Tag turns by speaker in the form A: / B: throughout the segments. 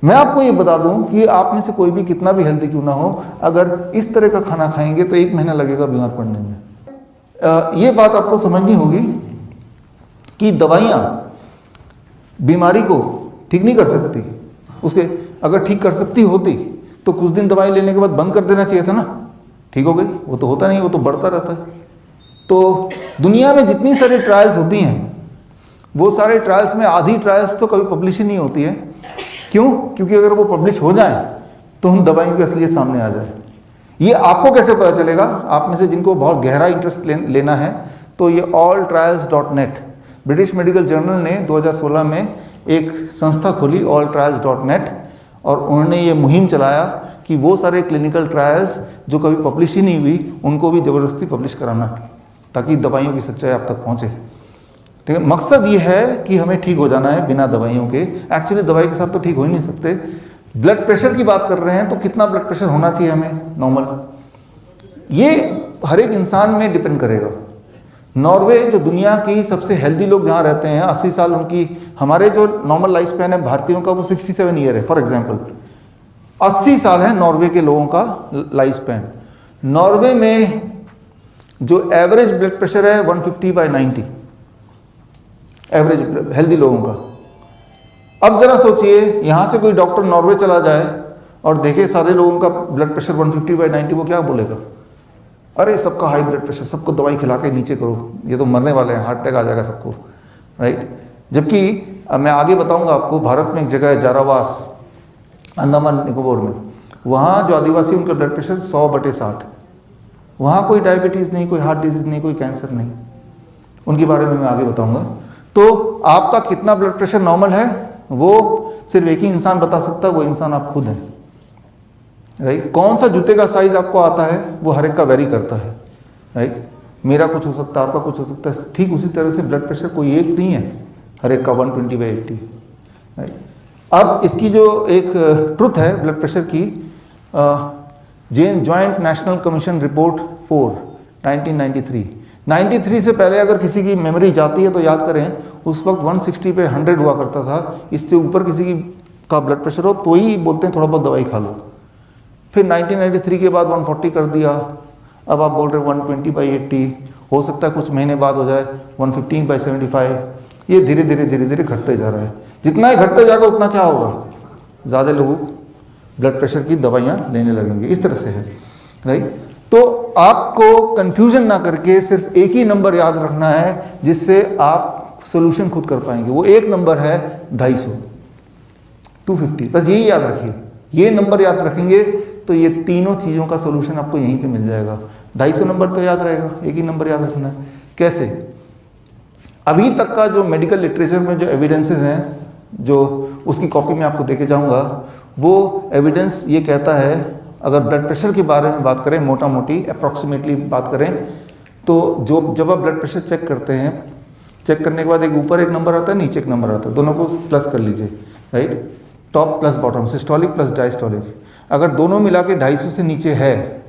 A: मैं आपको ये बता दूं कि आप में से कोई भी कितना भी हेल्दी क्यों ना हो, अगर इस तरह का खाना खाएंगे तो 1 महीना लगेगा बीमार पड़ने में। ये बात आपको समझनी होगी कि दवाइयाँ बीमारी को ठीक नहीं कर सकती। उसके अगर ठीक कर सकती होती तो कुछ दिन दवाई लेने के बाद बंद कर देना चाहिए था ना, ठीक हो गई। वो तो होता नहीं, वो तो बढ़ता रहता है। तो दुनिया में जितनी सारी ट्रायल्स होती हैं, वो सारे ट्रायल्स में आधी ट्रायल्स तो कभी पब्लिश ही नहीं होती है। क्यों? क्योंकि अगर वो पब्लिश हो जाए तो उन दवाइयों की असलियत सामने आ जाए। ये आपको कैसे पता चलेगा? आप में से जिनको बहुत गहरा इंटरेस्ट लेना है तो ये alltrials.net, ब्रिटिश मेडिकल जर्नल ने 2016 में एक संस्था खोली alltrials.net, और उन्होंने ये मुहिम चलाया कि वो सारे क्लिनिकल ट्रायल्स जो कभी पब्लिश ही नहीं हुई उनको भी ज़बरदस्ती पब्लिश कराना, ताकि दवाइयों की सच्चाई आप तक पहुँचे। ठीक है, मकसद ये है कि हमें ठीक हो जाना है बिना दवाइयों के। एक्चुअली दवाई के साथ तो ठीक हो ही नहीं सकते। ब्लड प्रेशर की बात कर रहे हैं तो कितना ब्लड प्रेशर होना चाहिए हमें नॉर्मल, ये हर एक इंसान में डिपेंड करेगा। नॉर्वे जो दुनिया की सबसे हेल्दी लोग जहाँ रहते हैं, 80 साल उनकी, हमारे जो नॉर्मल लाइफ स्पैन है भारतीयों का वो 67 ईयर है फॉर एग्जाम्पल। 80 साल है नॉर्वे के लोगों का लाइफ स्पैन। नॉर्वे में जो एवरेज ब्लड प्रेशर है 150/90, एवरेज हेल्दी लोगों का। अब जरा सोचिए, यहाँ से कोई डॉक्टर नॉर्वे चला जाए और देखे सारे लोगों का ब्लड प्रेशर 150/90, वो क्या बोलेगा? अरे सबका हाई ब्लड प्रेशर, सबको दवाई खिला के नीचे करो, ये तो मरने वाले हैं, हार्ट अटैक आ जाएगा सबको, राइट। जबकि मैं आगे बताऊंगा आपको, भारत में एक जगह है जारावास, अंडमान निकोबार में, वहाँ जो आदिवासी उनका ब्लड प्रेशर 100/60। वहाँ कोई डायबिटीज़ नहीं, कोई हार्ट डिजीज़ नहीं, कोई कैंसर नहीं। उनके बारे में मैं आगे बताऊंगा। तो आपका कितना ब्लड प्रेशर नॉर्मल है वो सिर्फ एक ही इंसान बता सकता है, वो इंसान आप खुद हैं, राइट। कौन सा जूते का साइज आपको आता है वो हर एक का वेरी करता है, राइट। मेरा कुछ हो सकता है, आपका कुछ हो सकता है। ठीक उसी तरह से ब्लड प्रेशर कोई एक नहीं है, हर एक का 120/80, राइट। अब इसकी जो एक ट्रुथ है ब्लड प्रेशर की, जॉइंट नेशनल कमीशन रिपोर्ट 4 1993 से पहले अगर किसी की मेमोरी जाती है तो याद करें, उस वक्त 160/100 हुआ करता था। इससे ऊपर किसी की का ब्लड प्रेशर हो तो ही बोलते हैं थोड़ा बहुत दवाई खा लो। फिर 1993 के बाद 140 कर दिया, अब आप बोल रहे 120/80, हो सकता है कुछ महीने बाद हो जाए 115/75। ये धीरे धीरे घटते जा रहा है। जितना ही घटते जाएगा उतना क्या होगा, ज़्यादा लोग ब्लड प्रेशर की दवाइयाँ लेने लगेंगे। इस तरह से है, राइट। तो आपको कंफ्यूजन ना करके सिर्फ एक ही नंबर याद रखना है जिससे आप सोल्यूशन खुद कर पाएंगे। वो एक नंबर है 250, 250, बस यही याद रखिए। ये नंबर याद रखेंगे तो ये तीनों चीज़ों का सोल्यूशन आपको यहीं पे मिल जाएगा। 250 नंबर तो याद रहेगा, एक ही नंबर याद रखना है। कैसे? अभी तक का जो मेडिकल लिटरेचर में जो एविडेंसेस हैं, जो उसकी कॉपी में आपको देके जाऊंगा, वो एविडेंस ये कहता है, अगर ब्लड प्रेशर के बारे में बात करें, मोटा मोटी अप्रॉक्सीमेटली बात करें, तो जब आप ब्लड प्रेशर चेक करते हैं, चेक करने के बाद एक ऊपर एक नंबर आता है, नीचे एक नंबर आता है, दोनों को प्लस कर लीजिए, right. Top plus bottom, systolic plus diastolic. अगर दोनों मिला के 250 से नीचे है,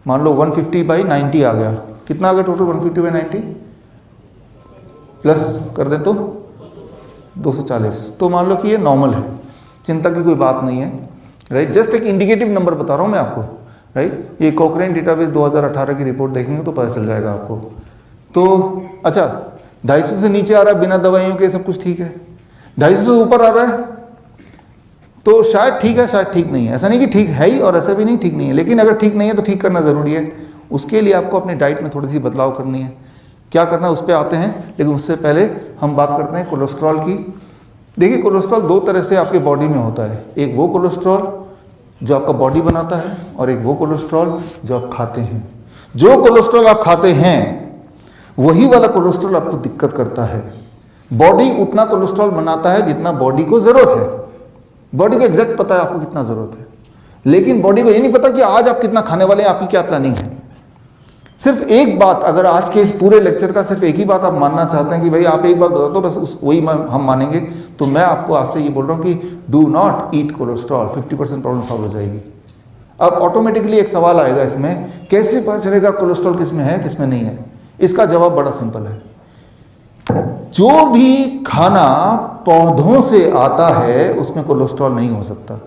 A: मान लो 150/90 आ गया, कितना आ गया टोटल? 150/90 प्लस कर दे तो 240, तो मान लो कि ये नॉर्मल है, चिंता की कोई बात नहीं है, राइट। जस्ट एक इंडिकेटिव नंबर बता रहा हूँ मैं आपको, राइट। ये कोक्रेन डेटाबेस 2018 की रिपोर्ट देखेंगे तो पता चल जाएगा आपको। तो अच्छा, 250 से नीचे आ रहा है बिना दवाइयों के, सब कुछ ठीक है। 250 से ऊपर आ रहा है तो शायद ठीक है, शायद ठीक नहीं है। ऐसा नहीं कि ठीक है ही और ऐसा भी नहीं ठीक नहीं है, लेकिन अगर ठीक नहीं है तो ठीक करना ज़रूरी है। उसके लिए आपको अपनी डाइट में थोड़ी सी बदलाव करनी है। क्या करना है उस पर आते हैं, लेकिन उससे पहले हम बात करते हैं कोलेस्ट्रॉल की। देखिए, कोलेस्ट्रॉल दो तरह से आपके बॉडी में होता है। एक वो कोलेस्ट्रॉल जो आपका बॉडी बनाता है, और एक वो कोलेस्ट्रॉल जो आप खाते हैं। जो कोलेस्ट्रॉल आप खाते हैं वही वाला कोलेस्ट्रॉल आपको दिक्कत करता है। बॉडी उतना कोलेस्ट्रॉल बनाता है जितना बॉडी को ज़रूरत है। बॉडी को एग्जैक्ट पता है आपको कितना ज़रूरत है, लेकिन बॉडी को ये नहीं पता कि आज आप कितना खाने वाले हैं, आपकी क्या प्लानिंग है। सिर्फ एक बात, अगर आज के इस पूरे लेक्चर का सिर्फ एक ही बात आप मानना चाहते हैं कि भाई आप एक बात बता दो, बस वही हम मानेंगे, तो मैं आपको आज से ये बोल रहा हूँ कि do not eat cholesterol, 50% problem solve हो जाएगी। अब ऑटोमेटिकली एक सवाल आएगा इसमें, कैसे पता चलेगा कोलेस्ट्रॉल किस में है किस में नहीं है? इसका जवाब बड़ा सिंपल है। जो भी खाना पौधों से आता है उसमें कोलेस्ट्रॉल नहीं हो सकता।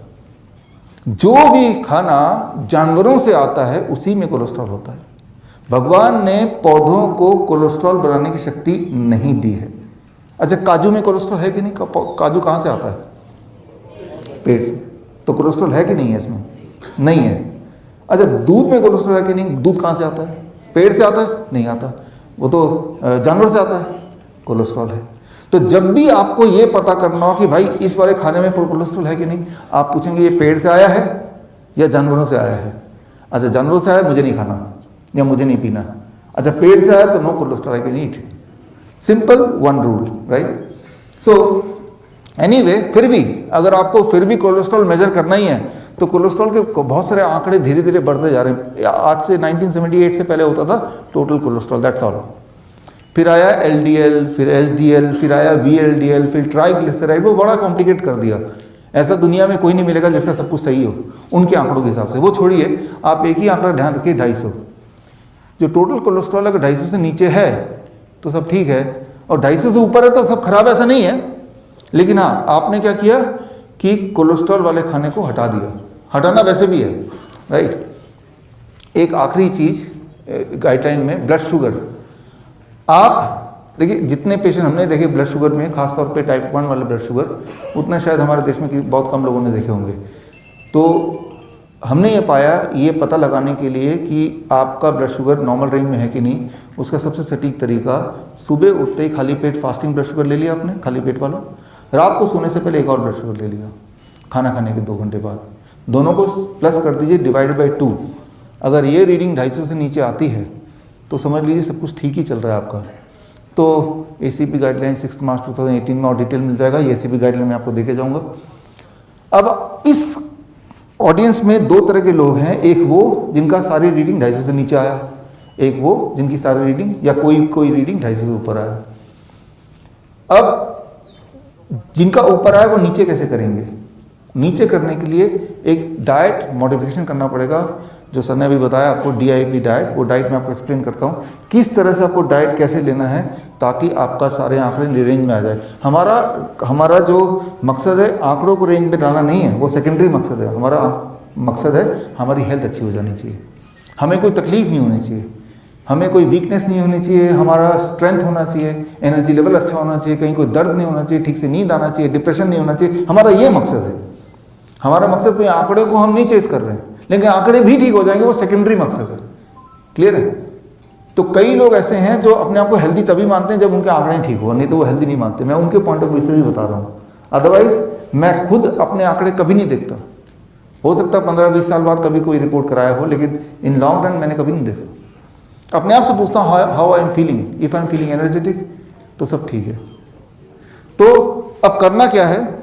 A: जो भी खाना जानवरों से आता है उसी में कोलेस्ट्रॉल होता है। भगवान ने पौधों को कोलेस्ट्रॉल बनाने की शक्ति नहीं दी है। अच्छा, काजू में कोलेस्ट्रॉल है कि नहीं? काजू कहाँ से आता है? पेट से। तो कोलेस्ट्रॉल है कि नहीं है इसमें? नहीं है। अच्छा, दूध में कोलेस्ट्रॉल है कि नहीं? दूध कहाँ से आता है? पेट से आता है? नहीं आता, वो तो जानवर से आता है। कोलेस्ट्रॉल है। तो जब भी आपको ये पता करना हो कि भाई इस वाले खाने में कोलेस्ट्रॉल है कि नहीं, आप पूछेंगे ये पेड़ से आया है या जानवरों से आया है? अच्छा, जानवरों से आया, मुझे नहीं खाना या मुझे नहीं पीना। अच्छा, पेड़ से आया तो no cholesterol, I can eat. Simple one rule, right? So anyway, फिर भी अगर आपको फिर भी कोलेस्ट्रॉल मेजर करना ही है तो कोलेस्ट्रॉल के बहुत सारे आंकड़े धीरे धीरे बढ़ते जा रहे हैं। आज से 1978 से पहले होता था टोटल कोलेस्ट्रॉल, दैट्स ऑल। फिर आया एलडीएल, फिर एचडीएल, फिर आया वीएलडीएल, फिर ट्राइग्लिसराइड, वो बड़ा कॉम्प्लिकेट कर दिया। ऐसा दुनिया में कोई नहीं मिलेगा जिसका सब कुछ सही हो उनके आंकड़ों के हिसाब से। वो छोड़िए, आप एक ही आंकड़ा ध्यान रखिए, 250। जो टोटल कोलेस्ट्रॉल अगर 250 से नीचे है तो सब ठीक है, और 250 से ऊपर है तो सब खराब, ऐसा नहीं है। लेकिन हाँ, आपने क्या किया कि कोलेस्ट्रॉल वाले खाने को हटा दिया। हटाना वैसे भी है, राइट? एक आखिरी चीज़ गाइडलाइन में, ब्लड शुगर। आप देखिए, जितने पेशेंट हमने देखे ब्लड शुगर में, खासतौर पे टाइप 1 वाले ब्लड शुगर, उतना शायद हमारे देश में बहुत कम लोगों ने देखे होंगे। तो हमने ये पाया, ये पता लगाने के लिए कि आपका ब्लड शुगर नॉर्मल रेंज में है कि नहीं, उसका सबसे सटीक तरीका, सुबह उठते ही खाली पेट फास्टिंग ब्लड शुगर ले लिया आपने, खाली पेट वाला। रात को सोने से पहले एक और ब्लड शुगर ले लिया, खाना खाने के 2 घंटे बाद। दोनों को प्लस कर दीजिए, डिवाइडेड बाई 2। अगर ये रीडिंग 250 से नीचे आती है तो समझ लीजिए सब कुछ ठीक ही चल रहा है आपका। तो ACP गाइडलाइन 6 मार्च 2018 में और डिटेल मिल जाएगा। ये ACP गाइडलाइन में आपको देके जाऊँगा। अब इस ऑडियंस में 2 तरह के लोग हैं, एक वो जिनका सारी रीडिंग 250 से नीचे आया, एक वो जिनकी सारी रीडिंग या कोई रीडिंग 250 से ऊपर आया। अब जिनका ऊपर आया वो नीचे कैसे करेंगे? नीचे करने के लिए एक डाइट मॉडिफिकेशन करना पड़ेगा, जो सर ने अभी बताया आपको, DIP डाइट। वो डाइट मैं आपको एक्सप्लेन करता हूँ किस तरह से आपको डाइट कैसे लेना है ताकि आपका सारे आंकड़े रेंज में आ जाए। हमारा जो मकसद है आंकड़ों को रेंज में लाना नहीं है, वो सेकेंडरी मकसद है। हमारा मकसद है हमारी हेल्थ अच्छी हो जानी चाहिए, हमें कोई तकलीफ नहीं होनी चाहिए, हमें कोई वीकनेस नहीं होनी चाहिए, हमारा स्ट्रेंथ होना चाहिए, एनर्जी लेवल अच्छा होना चाहिए, कहीं कोई दर्द नहीं होना चाहिए, ठीक से नींद आना चाहिए, डिप्रेशन नहीं होना चाहिए। हमारा ये मकसद है। हमारा मकसद कोई आंकड़े को हम नहीं चेस कर रहे हैं, लेकिन आंकड़े भी ठीक हो जाएंगे, वो सेकेंडरी मकसद है। क्लियर है? तो कई लोग ऐसे हैं जो अपने आप को हेल्दी तभी मानते हैं जब उनके आंकड़े ठीक हो, नहीं तो वो हेल्दी नहीं मानते। मैं उनके पॉइंट ऑफ व्यू से भी बता रहा हूँ। अदरवाइज मैं खुद अपने आंकड़े कभी नहीं देखता। हो सकता है 15-20 साल बाद कभी कोई रिपोर्ट कराया हो, लेकिन इन लॉन्ग रन मैंने कभी नहीं देखा। अपने आप से पूछता हूँ how I am feeling, if I am feeling energetic तो सब ठीक है। तो अब करना क्या है?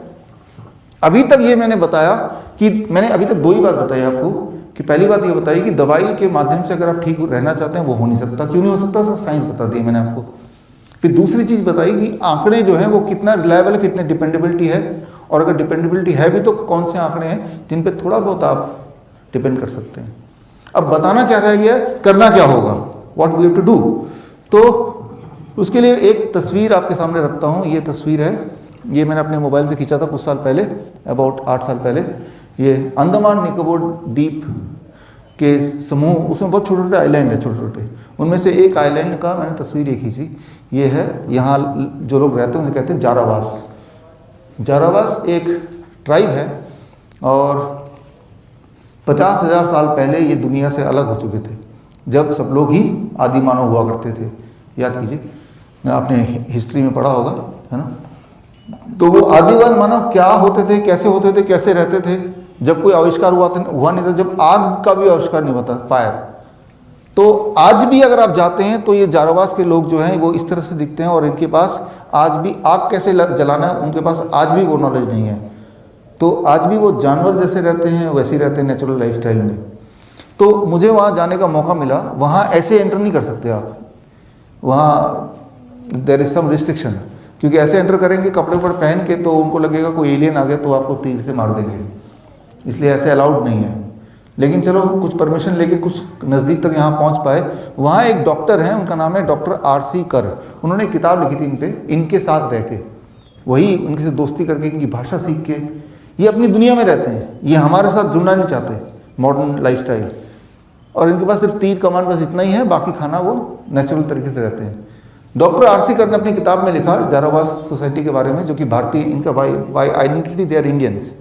A: अभी तक ये मैंने बताया कि मैंने अभी तक 2 ही बात बताई आपको कि पहली बात ये बताई कि दवाई के माध्यम से अगर आप ठीक रहना चाहते हैं वो हो नहीं सकता। क्यों नहीं हो सकता? सर साइंस बता दी मैंने आपको। फिर दूसरी चीज़ बताई कि आंकड़े जो है वो कितना रिलायबल है, कितने डिपेंडेबिलिटी है, और अगर डिपेंडेबिलिटी है भी तो कौन से आंकड़े हैं जिन पे थोड़ा बहुत आप डिपेंड कर सकते हैं। अब बताना क्या रह गया, करना क्या होगा, what we have to do. तो उसके लिए एक तस्वीर आपके सामने रखता हूँ। ये तस्वीर है, ये मैंने अपने मोबाइल से खींचा था कुछ साल पहले, अबाउट 8 साल पहले। ये अंडमान निकोबार द्वीप के समूह, उसमें बहुत छोटे छोटे आइलैंड है, छोटे छोटे, उनमें से एक आइलैंड का मैंने तस्वीर ये खींची। ये है, यहाँ जो लोग रहते हैं उन्हें कहते हैं जारावास। जारावास एक ट्राइब है और 50,000 साल पहले ये दुनिया से अलग हो चुके थे, जब सब लोग ही आदि मानव हुआ करते थे। याद कीजिए, आपने हिस्ट्री में पढ़ा होगा, है ना? तो वो आदिवान मानव क्या होते थे, कैसे होते थे, कैसे रहते थे, जब कोई आविष्कार हुआ नहीं था, जब आग का भी आविष्कार नहीं हुआ था, फायर। तो आज भी अगर आप जाते हैं तो ये जारावास के लोग जो हैं वो इस तरह से दिखते हैं, और इनके पास आज भी आग कैसे जलाना है उनके पास आज भी वो नॉलेज नहीं है। तो आज भी वो जानवर जैसे रहते हैं वैसे ही रहते हैं नेचुरल लाइफस्टाइल में। तो मुझे वहाँ जाने का मौका मिला। वहाँ ऐसे एंटर नहीं कर सकते आप, वहाँ देयर इज़ सम रिस्ट्रिक्शन, क्योंकि ऐसे एंटर करेंगे कपड़े पर पहन के तो उनको लगेगा कोई एलियन आ गया तो आपको तीर से मार देंगे, इसलिए ऐसे अलाउड नहीं है। लेकिन चलो कुछ परमिशन लेके कुछ नज़दीक तक यहाँ पहुँच पाए। वहाँ एक डॉक्टर हैं, उनका नाम है डॉक्टर R.C. कर। उन्होंने एक किताब लिखी थी इन पे, इनके साथ रह के, वही उनके से दोस्ती करके, इनकी भाषा सीख के। ये अपनी दुनिया में रहते हैं, ये हमारे साथ जुड़ना नहीं चाहते, मॉडर्न लाइफस्टाइल, और इनके पास सिर्फ तीर कमान बस इतना ही है, बाकी खाना वो नेचुरल तरीके से रहते हैं। Doctor R.C. कर ने अपनी किताब में लिखा जारावास सोसाइटी के बारे में, जो कि भारतीय, इनका by identity they are Indians,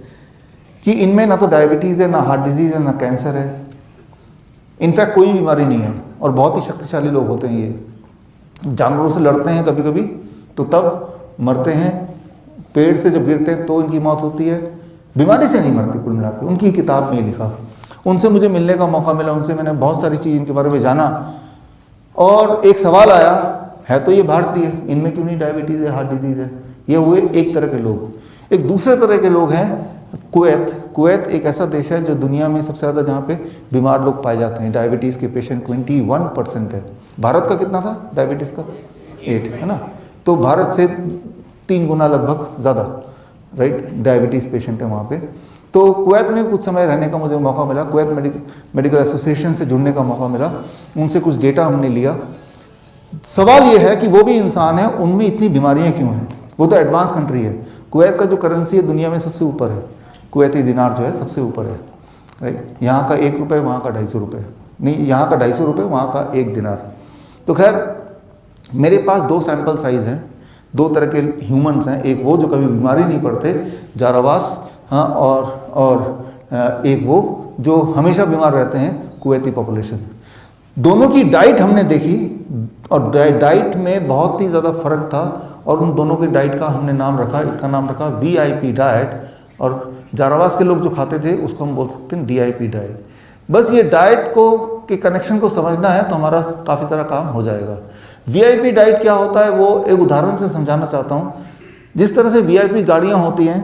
A: कि इनमें ना तो डायबिटीज़ है, ना हार्ट डिजीज़ है, ना कैंसर है, इनफैक्ट कोई बीमारी नहीं है, और बहुत ही शक्तिशाली लोग होते हैं ये। जानवरों से लड़ते हैं कभी कभी तो तब मरते हैं, पेड़ से जब गिरते हैं तो इनकी मौत होती है, बीमारी से नहीं मरते कुल मिला के। उनकी किताब में लिखा, उनसे मुझे मिलने का मौका मिला, उनसे मैंने बहुत सारी चीज़ इनके बारे में जाना, और एक सवाल आया, है तो ये भारतीय, इनमें क्यों नहीं डायबिटीज़ है, हार्ट डिजीज़ है। ये हुए एक तरह के लोग। एक दूसरे तरह के लोग हैं कुवैत। कुवैत एक ऐसा देश है जो दुनिया में सबसे ज़्यादा, जहाँ पे बीमार लोग पाए जाते हैं, डायबिटीज़ के पेशेंट 21% है। भारत का कितना था डायबिटीज़ का? 8 है ना, तो भारत से 3 गुना लगभग ज़्यादा, राइट, डायबिटीज़ पेशेंट है वहाँ पे। तो कुवैत में कुछ समय रहने का मुझे मौका मिला, कुवैत मेडिकल एसोसिएशन से जुड़ने का मौका मिला, उनसे कुछ डेटा हमने लिया। सवाल ये है कि वो भी इंसान है, उनमें इतनी बीमारियां क्यों हैं? वो तो एडवांस कंट्री है। कुवैत का जो करेंसी है दुनिया में सबसे ऊपर है, कुवैती दिनार जो है सबसे ऊपर है, राइट। यहाँ का 1 रुपये, वहाँ का 250 रुपये, नहीं यहाँ का 250 रुपये, वहाँ का 1 दिनार। तो खैर मेरे पास 2 सैम्पल साइज़ हैं, 2 तरह के ह्यूमंस हैं, एक वो जो कभी बीमारी नहीं पड़ते, जारावास, हाँ, और एक वो जो हमेशा बीमार रहते हैं, कुवैती पॉपुलेशन। दोनों की डाइट हमने देखी, और डाइट में बहुत ही ज़्यादा फर्क था, और उन दोनों के डाइट का हमने नाम रखा, इसका नाम रखा VIP डाइट, और जारावास के लोग जो खाते थे उसको हम बोल सकते हैं DIP डाइट। बस ये डाइट को के कनेक्शन को समझना है तो हमारा काफ़ी सारा काम हो जाएगा। VIP डाइट क्या होता है वो एक उदाहरण से समझाना चाहता हूँ। जिस तरह से VIP गाड़ियाँ होती हैं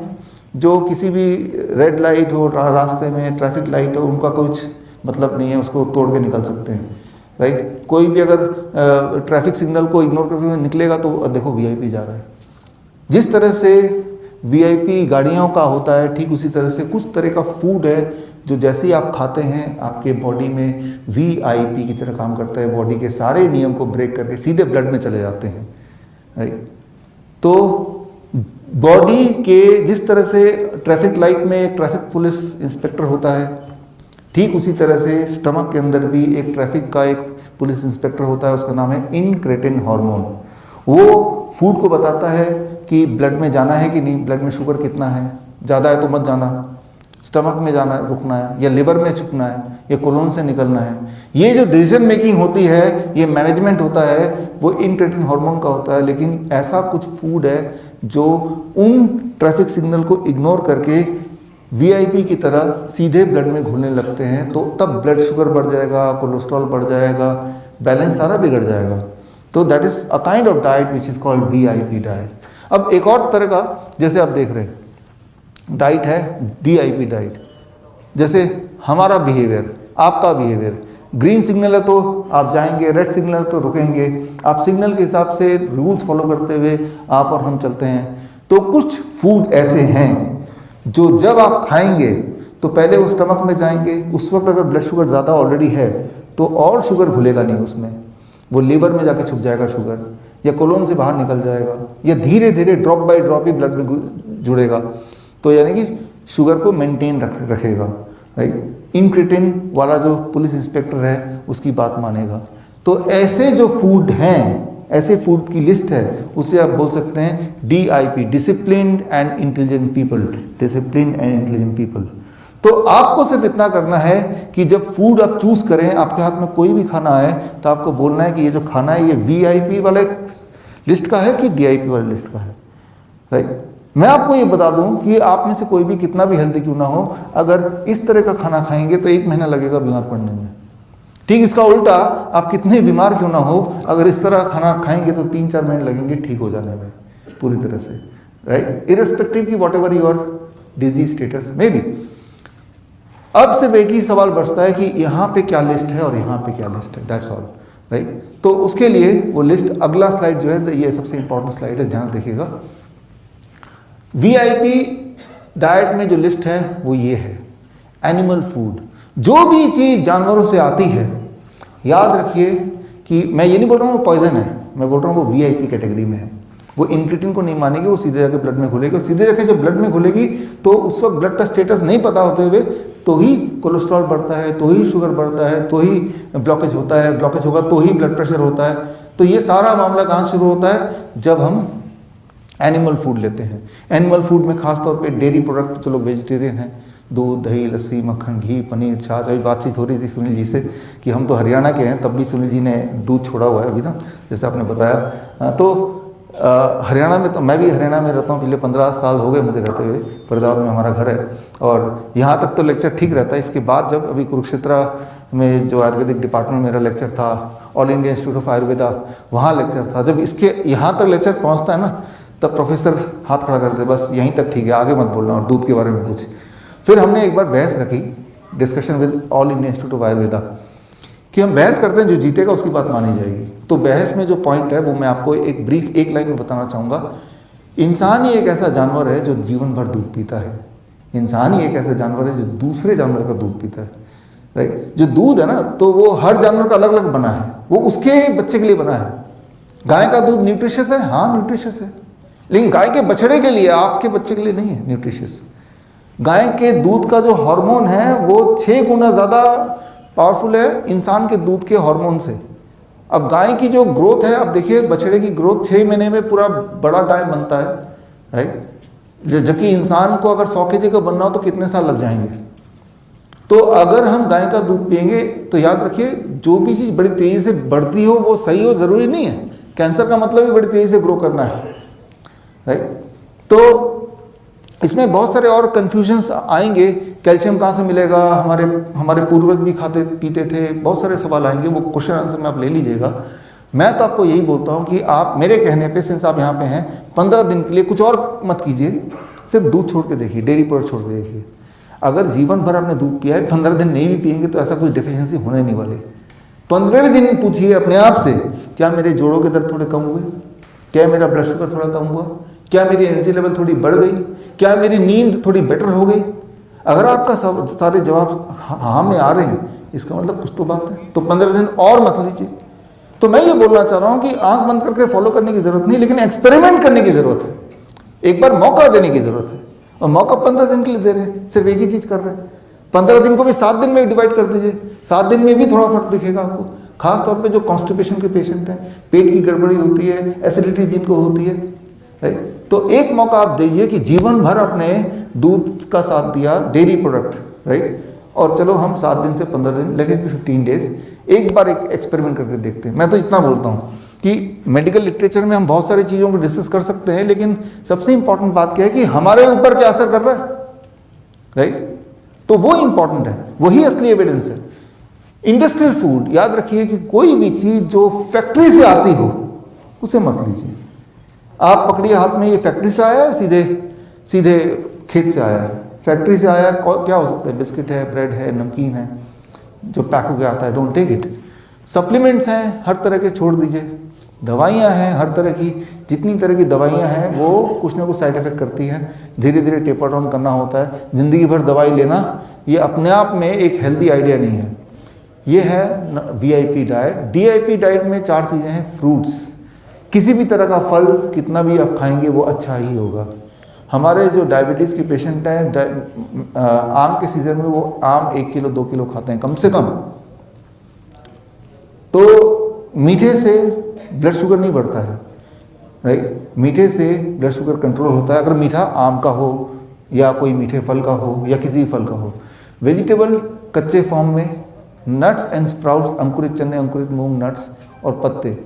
A: जो किसी भी रेड लाइट हो, रास्ते में ट्रैफिक लाइट हो, उनका कुछ मतलब नहीं है, उसको तोड़ के निकल सकते हैं, राइट। कोई भी अगर ट्रैफिक सिग्नल को इग्नोर करके निकलेगा तो देखो VIP जा रहा है। जिस तरह से VIP गाड़ियों का होता है, ठीक उसी तरह से कुछ तरह का फूड है जो जैसे ही आप खाते हैं आपके बॉडी में VIP की तरह काम करता है, बॉडी के सारे नियम को ब्रेक करके सीधे ब्लड में चले जाते हैं, राइट। तो बॉडी के जिस तरह से ट्रैफिक लाइट में एक ट्रैफिक पुलिस इंस्पेक्टर होता है, ठीक उसी तरह से स्टमक के अंदर भी एक ट्रैफिक का एक पुलिस इंस्पेक्टर होता है, उसका नाम है इनक्रेटिन हार्मोन। वो फूड को बताता है कि ब्लड में जाना है कि नहीं, ब्लड में शुगर कितना है, ज़्यादा है तो मत जाना, स्टमक में जाना रुकना है, या लिवर में छुपना है, या कोलोन से निकलना है। ये जो डिसीजन मेकिंग होती है, ये मैनेजमेंट होता है, वो इनक्रेटिन हार्मोन का होता है। लेकिन ऐसा कुछ फूड है जो उन ट्रैफिक सिग्नल को इग्नोर करके VIP की तरह सीधे ब्लड में घुलने लगते हैं, तो तब ब्लड शुगर बढ़ जाएगा, कोलेस्ट्रॉल बढ़ जाएगा, बैलेंस सारा बिगड़ जाएगा। तो that is a kind of diet which is called VIP diet. अब एक और तरह का, जैसे आप देख रहे हैं, डाइट है DIP डाइट। जैसे हमारा बिहेवियर, आपका बिहेवियर, ग्रीन सिग्नल है तो आप जाएंगे, रेड सिग्नल है तो रुकेंगे, आप सिग्नल के हिसाब से रूल्स फॉलो करते हुए आप और हम चलते हैं। तो कुछ फूड ऐसे हैं जो जब आप खाएंगे तो पहले वो स्टमक में जाएंगे, उस वक्त अगर ब्लड शुगर ज़्यादा ऑलरेडी है तो और शुगर घुलेगा नहीं उसमें, वो लीवर में जाके छुप जाएगा शुगर, या कोलोन से बाहर निकल जाएगा, या धीरे धीरे drop by drop he blood में जुड़ेगा। तो यानी कि शुगर को मेंटेन रखेगा, राइट। इनक्रेटिन वाला जो पुलिस इंस्पेक्टर है उसकी बात मानेगा। तो ऐसे जो फूड हैं, ऐसे फूड की लिस्ट है, उसे आप बोल सकते हैं DIP, disciplined and intelligent people, disciplined and intelligent people. तो आपको सिर्फ इतना करना है कि जब फूड आप चूज करें, आपके हाथ में कोई भी खाना है तो आपको बोलना है कि ये जो खाना है ये VIP वाले लिस्ट का है कि DIP वाले लिस्ट का है, राइट। मैं आपको ये बता दूं कि आप में से कोई भी कितना भी हेल्दी क्यों ना हो, अगर इस तरह का खाना खाएंगे तो 1 महीना लगेगा बीमार पड़ने में। ठीक इसका उल्टा, आप कितने बीमार क्यों ना हो, अगर इस तरह खाना खाएंगे तो 3-4 महीने लगेंगे ठीक हो जाने में पूरी तरह से, राइट, इररिस्पेक्टिव की what ever your disease status में भी। अब सिर्फ एक ही सवाल बचता है कि यहाँ पे क्या लिस्ट है और यहाँ पे क्या लिस्ट है, दैट्स ऑल, राइट। तो उसके लिए वो लिस्ट, अगला स्लाइड जो है ये सबसे इंपॉर्टेंट स्लाइड है, ध्यान देखिएगा। VIP डाइट में जो लिस्ट है वो ये है, एनिमल फूड। जो भी चीज़ जानवरों से आती है, याद रखिए कि मैं ये नहीं बोल रहा हूँ वो पॉइजन है, मैं बोल रहा हूँ वो वीआईपी कैटेगरी में है। वो इंक्रीटिन को नहीं मानेगी, वो सीधे जाके ब्लड में घुलेगी, और सीधे जाके जब ब्लड में घुलेगी तो उस वक्त ब्लड का स्टेटस नहीं पता होते हुए तो ही कोलेस्ट्रॉल बढ़ता है, तो ही शुगर बढ़ता है, तो ही ब्लॉकेज होता है, ब्लॉकेज होगा तो ही ब्लड प्रेशर होता है। तो ये सारा मामला कहाँ शुरू होता है? जब हम एनिमल फूड लेते हैं। एनिमल फूड में खासतौर पे डेयरी प्रोडक्ट, जो लोग वेजिटेरियन हैं, दूध, दही, लस्सी, मक्खन, घी, पनीर, छाछ। अभी बातचीत हो रही थी सुनील जी से कि हम तो हरियाणा के हैं, तब भी सुनील जी ने दूध छोड़ा हुआ है अभी ना, जैसे आपने बताया। तो हरियाणा में, तो मैं भी हरियाणा में रहता हूँ, पिछले 15 साल हो गए मुझे रहते हुए। फरीदाबाद में हमारा घर है और यहाँ तक तो लेक्चर ठीक रहता है। इसके बाद जब अभी कुरुक्षेत्र में जो आयुर्वेदिक डिपार्टमेंट मेरा लेक्चर था, all India institute of Ayurveda, वहाँ लेक्चर था। जब इसके यहाँ तक लेक्चर पहुँचता है ना, तब प्रोफेसर हाथ खड़ा करते, बस यहीं तक ठीक है, आगे मत बोलना और दूध के बारे में कुछ। फिर हमने एक बार बहस रखी, discussion with all India institute of Ayurveda, कि हम बहस करते हैं, जो जीतेगा उसकी बात मानी जाएगी। तो बहस में जो पॉइंट है वो मैं आपको एक ब्रीफ एक लाइन में बताना चाहूँगा। इंसान ही एक ऐसा जानवर है जो जीवन भर दूध पीता है। इंसान ही एक ऐसा जानवर है जो दूसरे जानवर का दूध पीता है, राइट। जो दूध है ना, तो वो हर जानवर का अलग अलग बना है, वो उसके बच्चे के लिए बना है। गाय का दूध न्यूट्रिशियस है, हाँ न्यूट्रिशियस है, लेकिन गाय के बछड़े के लिए, आपके बच्चे के लिए नहीं है न्यूट्रिशियस। गाय के दूध का जो हार्मोन है वो 6 गुना ज़्यादा पावरफुल है इंसान के दूध के हार्मोन से। अब गाय की जो ग्रोथ है, अब देखिए बछड़े की ग्रोथ 6 महीने में पूरा बड़ा गाय बनता है, राइट। जबकि इंसान को अगर 100 kg का बनना हो तो कितने साल लग जाएंगे। तो अगर हम गाय का दूध पिएंगे तो याद रखिए, जो भी चीज़ बड़ी तेज़ी से बढ़ती हो वो सही हो ज़रूरी नहीं है। कैंसर का मतलब ही बड़ी तेज़ी से ग्रो करना है, राइट। तो इसमें बहुत सारे और कन्फ्यूजन्स आएंगे। कैल्शियम कहाँ से मिलेगा, हमारे पूर्वज भी खाते पीते थे, बहुत सारे सवाल आएंगे, वो क्वेश्चन आंसर में आप ले लीजिएगा। मैं तो आपको यही बोलता हूँ कि आप मेरे कहने पे, सिंस आप यहाँ पे हैं, 15 दिन के लिए कुछ और मत कीजिए, सिर्फ दूध छोड़ के देखिए, डेयरी प्रोडक्ट छोड़ के देखिए। अगर जीवन भर आपने दूध पिया है, 15 दिन नहीं भी पिएंगे तो ऐसा कोई डेफिशिएंसी होने नहीं वाली। 15वें दिन पूछिए अपने आप से, क्या मेरे जोड़ों के दर्द थोड़े कम हुए, क्या मेरा ब्लड शुगर थोड़ा कम हुआ, क्या मेरी एनर्जी लेवल थोड़ी बढ़ गई, क्या मेरी नींद थोड़ी बेटर हो गई। अगर आपका सारे जवाब हाँ में आ रहे हैं, इसका मतलब कुछ तो बात है। तो 15 दिन और मत लीजिए। तो मैं ये बोलना चाह रहा हूँ कि आंख बंद करके फॉलो करने की जरूरत नहीं, लेकिन एक्सपेरिमेंट करने की जरूरत है। एक बार मौका देने की जरूरत है, और मौका 15 दिन के लिए दे रहे हैं, सिर्फ एक ही चीज़ कर रहे हैं। 15 दिन को भी 7 दिन में डिवाइड कर दीजिए, 7 दिन में भी थोड़ा फर्क दिखेगा आपको। खास तौर पे जो कॉन्स्टिपेशन के पेशेंट हैं, पेट की गड़बड़ी होती है, एसिडिटी जिनको होती है, राइट। तो एक मौका आप दीजिए कि जीवन भर अपने दूध का साथ दिया, डेयरी प्रोडक्ट, राइट। और चलो हम 7 दिन से 15 दिन, लेट इट बी 15 डेज, एक बार एक एक्सपेरिमेंट करके देखते हैं। मैं तो इतना बोलता हूँ कि मेडिकल लिटरेचर में हम बहुत सारी चीज़ों को डिस्कस कर सकते हैं, लेकिन सबसे इंपॉर्टेंट बात क्या है कि हमारे ऊपर क्या असर कर रहा है, राइट। तो वो इंपॉर्टेंट है, वही असली एविडेंस है। इंडस्ट्रियल फूड, याद रखिए कि कोई भी चीज़ जो फैक्ट्री से आती हो उसे मत लीजिए। आप पकड़िए हाथ में, ये फैक्ट्री से आया है, सीधे खेत से आया है, फैक्ट्री से आया है, क्या हो सकता है, बिस्किट है, ब्रेड है, नमकीन है, जो पैक होकर आता है, डोंट टेक इट। सप्लीमेंट्स हैं हर तरह के, छोड़ दीजिए। दवाइयाँ हैं हर तरह की, जितनी तरह की दवाइयाँ हैं वो कुछ ना कुछ साइड इफेक्ट करती हैं, धीरे धीरे टेपर डाउन करना होता है। ज़िंदगी भर दवाई लेना ये अपने आप में एक हेल्दी आइडिया नहीं है। ये है वीआईपी डाइट। डीआईपी डाइट में 4 चीज़ें हैं। फ्रूट्स, किसी भी तरह का फल कितना भी आप खाएंगे वो अच्छा ही होगा। हमारे जो डायबिटीज़ के पेशेंट हैं, आम के सीज़न में वो आम 1 किलो 2 किलो खाते हैं कम से कम। तो मीठे से ब्लड शुगर नहीं बढ़ता है, राइट। मीठे से ब्लड शुगर कंट्रोल होता है, अगर मीठा आम का हो या कोई मीठे फल का हो या किसी फल का हो। वेजिटेबल कच्चे फॉर्म में, नट्स एंड स्प्राउट्स, अंकुरित चने, अंकुरित मूंग, नट्स और पत्ते।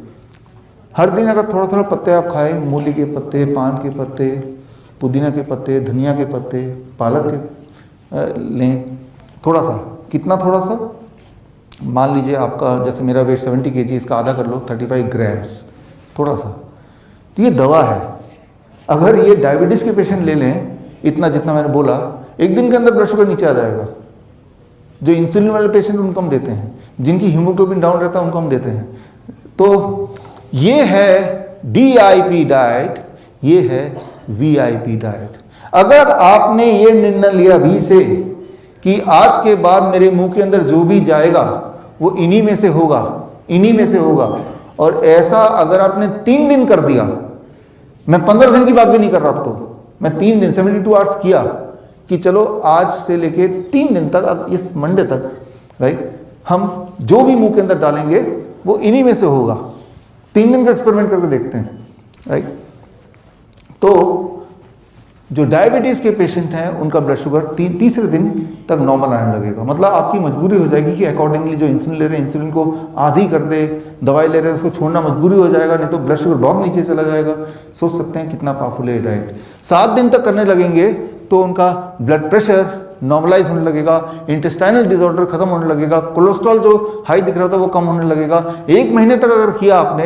A: हर दिन अगर थोड़ा थोड़ा पत्ते आप खाएं, मूली के पत्ते, पान के पत्ते, पुदीना के पत्ते, धनिया के पत्ते, पालक के लें, थोड़ा सा, कितना थोड़ा सा, मान लीजिए आपका, जैसे मेरा वेट 70 kg, इसका आधा कर लो, 35 ग्राम्स, थोड़ा सा। तो ये दवा है। अगर ये डायबिटीज़ के पेशेंट ले लें इतना जितना मैंने बोला, एक दिन के अंदर ब्लड शुगर नीचे आ जाएगा। जो इंसुलिन वाले पेशेंट उनको हम देते हैं, जिनकी हीमोग्लोबिन डाउन रहता है उनको हम देते हैं। तो ये है डीआईपी डाइट, ये है वीआईपी डाइट। अगर आपने ये निर्णय लिया अभी से कि आज के बाद मेरे मुंह के अंदर जो भी जाएगा वो इन्हीं में से होगा, इन्हीं में से होगा। और ऐसा अगर आपने 3 दिन कर दिया, मैं 15 दिन की बात भी नहीं कर रहा, अब तो मैं 3 दिन 72 आवर्स किया कि चलो आज से लेके 3 दिन तक, अब इस मंडे तक, राइट, हम जो भी मुंह के अंदर डालेंगे वो इन्हीं में से होगा। 3 दिन का एक्सपेरिमेंट करके देखते हैं, राइट। तो जो डायबिटीज़ के पेशेंट हैं उनका ब्लड शुगर तीसरे दिन तक नॉर्मल आने लगेगा। मतलब आपकी मजबूरी हो जाएगी कि अकॉर्डिंगली जो इंसुलिन ले रहे हैं इंसुलिन को आधी कर दे, दवाई ले रहे हैं उसको छोड़ना मजबूरी हो जाएगा, नहीं तो ब्लड शुगर बहुत नीचे चला जाएगा। सोच सकते हैं कितना पावरफुल है डाइट। 7 दिन तक करने लगेंगे तो उनका ब्लड प्रेशर नॉर्मलाइज होने लगेगा, इंटेस्टाइनल डिसऑर्डर खत्म होने लगेगा, कोलेस्ट्रॉल जो हाई दिख रहा था वो कम होने लगेगा। 1 महीने तक अगर किया आपने,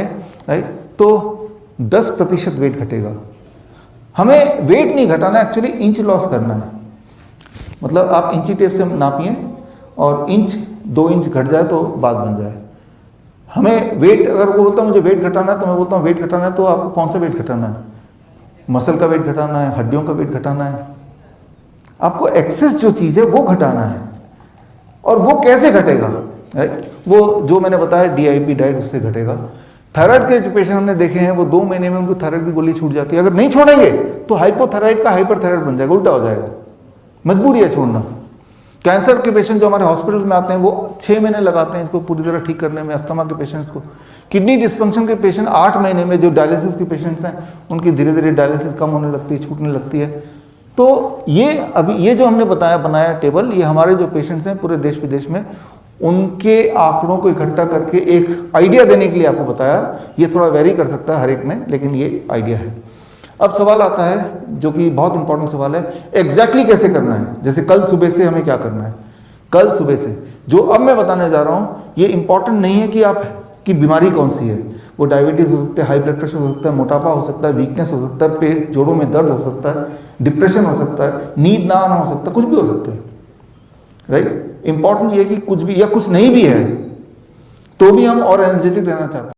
A: राइट, तो 10% वेट घटेगा। हमें वेट नहीं घटाना, एक्चुअली इंच लॉस करना है। मतलब आप इंची टेप से नापिए और इंच 2 इंच घट जाए तो बात बन जाए। हमें वेट, अगर वो बोलता है मुझे वेट घटाना है तो मैं बोलता हूँ वेट घटाना है तो आपको कौन सा वेट घटाना है? मसल का वेट घटाना है, हड्डियों का वेट घटाना है, आपको एक्सेस जो चीज़ है वो घटाना है। और वो कैसे घटेगा? वो जो मैंने बताया DIP डाइट, उससे घटेगा। थायराइड के जो पेशेंट हमने देखे हैं वो 2 महीने में उनको थायराइड की गोली छूट जाती है। अगर नहीं छोड़ेंगे तो हाइपोथायराइड का हाइपरथायराइड बन जाएगा, उल्टा हो जाएगा, मजबूरी है छोड़ना। कैंसर के पेशेंट जो हमारे हॉस्पिटल में आते हैं वो 6 महीने लगाते हैं इसको पूरी तरह ठीक करने में, अस्थमा के पेशेंट्स को। किडनी डिस्फंक्शन के पेशेंट 8 महीने में, जो डायलिसिस के पेशेंट्स हैं उनकी धीरे धीरे डायलिसिस कम होने लगती है, छूटने लगती है। तो ये अभी ये जो हमने बनाया टेबल, ये हमारे जो पेशेंट्स हैं पूरे देश विदेश में, उनके आंकड़ों को इकट्ठा करके एक आइडिया देने के लिए आपको बताया। ये थोड़ा वेरी कर सकता है हर एक में, लेकिन ये आइडिया है। अब सवाल आता है जो कि बहुत इंपॉर्टेंट सवाल है, एग्जैक्टली कैसे करना है? जैसे कल सुबह से हमें क्या करना है? कल सुबह से जो अब मैं बताने जा रहा हूँ ये इंपॉर्टेंट नहीं है कि आपकी बीमारी कौन सी है। वो डायबिटीज़ हो सकता है, हाई ब्लड प्रेशर हो सकता है, मोटापा हो सकता है, वीकनेस हो सकता है, पेट जोड़ों में दर्द हो सकता है, डिप्रेशन हो सकता है, नींद ना आना हो सकता है, कुछ भी हो सकता है, राइट। इंपॉर्टेंट ये है कि कुछ भी या कुछ नहीं भी है तो भी हम और एनर्जेटिक रहना चाहते हैं।